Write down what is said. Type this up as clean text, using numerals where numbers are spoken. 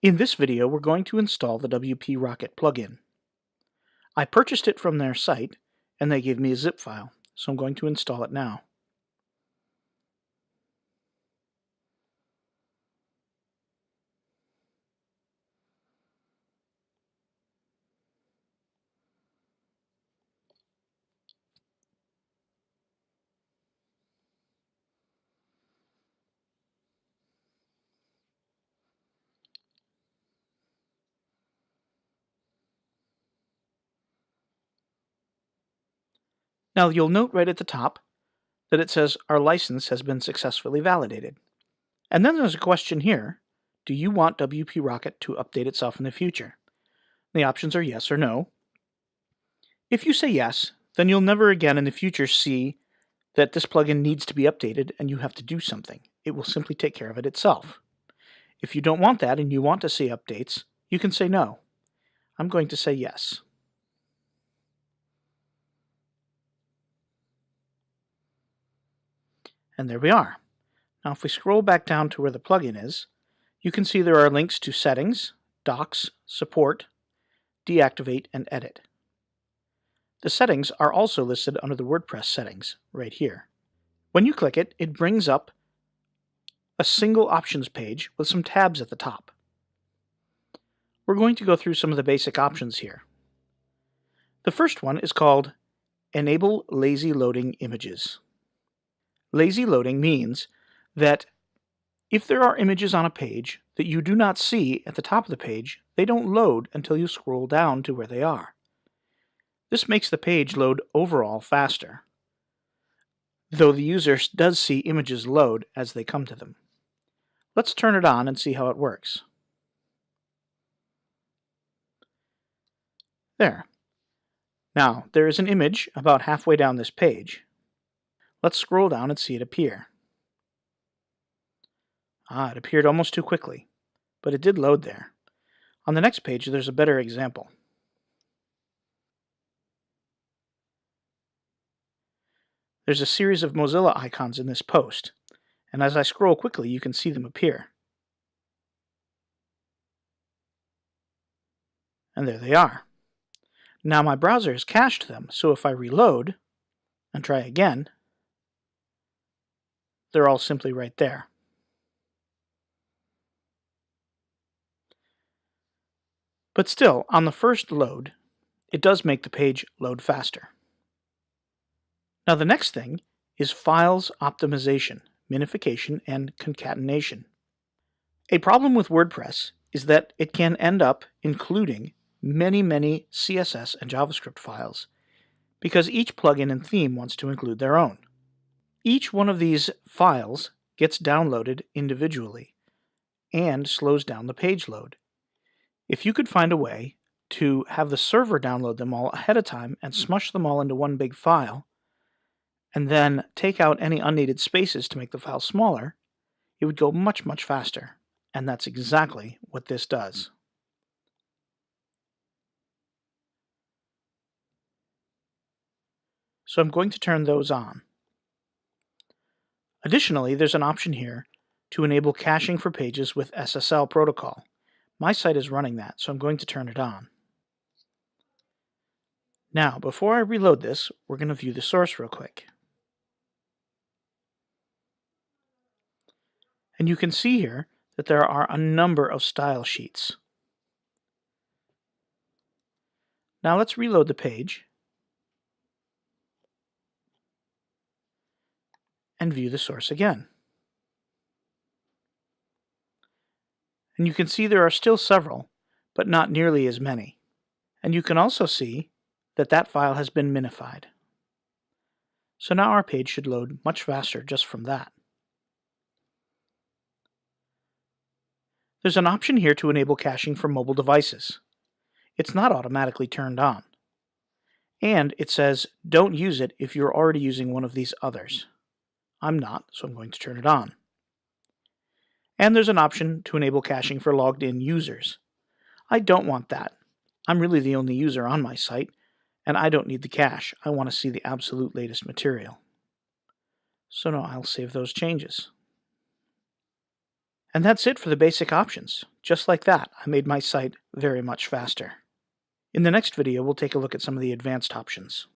In this video, we're going to install the WP Rocket plugin. I purchased it from their site, and they gave me a zip file, so I'm going to install it now. Now you'll note right at the top that it says our license has been successfully validated. And then there's a question here: do you want WP Rocket to update itself in the future? The options are yes or no. If you say yes, then you'll never again in the future see that this plugin needs to be updated and you have to do something. It will simply take care of it itself. If you don't want that and you want to see updates, you can say no. I'm going to say yes. And there we are. Now if we scroll back down to where the plugin is, you can see there are links to Settings, Docs, Support, Deactivate, and Edit. The settings are also listed under the WordPress settings right here. When you click it, it brings up a single options page with some tabs at the top. We're going to go through some of the basic options here. The first one is called Enable Lazy Loading Images. Lazy loading means that if there are images on a page that you do not see at the top of the page, they don't load until you scroll down to where they are. This makes the page load overall faster, though the user does see images load as they come to them. Let's turn it on and see how it works. There. Now, there is an image about halfway down this page. Let's scroll down and see it appear. It appeared almost too quickly, but it did load there. On the next page, there's a better example. There's a series of Mozilla icons in this post, and as I scroll quickly, you can see them appear. And there they are. Now my browser has cached them, so if I reload and try again, they're all simply right there. But still, on the first load, it does make the page load faster. Now the next thing is Files Optimization, Minification, and Concatenation. A problem with WordPress is that it can end up including many CSS and JavaScript files because each plugin and theme wants to include their own. Each one of these files gets downloaded individually and slows down the page load. If you could find a way to have the server download them all ahead of time and smush them all into one big file, and then take out any unneeded spaces to make the file smaller, it would go much faster. And that's exactly what this does. So I'm going to turn those on. Additionally, there's an option here to enable caching for pages with SSL protocol. My site is running that, so I'm going to turn it on. Now, before I reload this, we're going to view the source real quick. And you can see here that there are a number of style sheets. Now let's reload the page and view the source again. And you can see there are still several, but not nearly as many. And you can also see that that file has been minified. So now our page should load much faster just from that. There's an option here to enable caching for mobile devices. It's not automatically turned on. And it says don't use it if you're already using one of these others. I'm not, so I'm going to turn it on. And there's an option to enable caching for logged in users. I don't want that. I'm really the only user on my site, and I don't need the cache. I want to see the absolute latest material. So now I'll save those changes. And that's it for the basic options. Just like that, I made my site very much faster. In the next video, we'll take a look at some of the advanced options.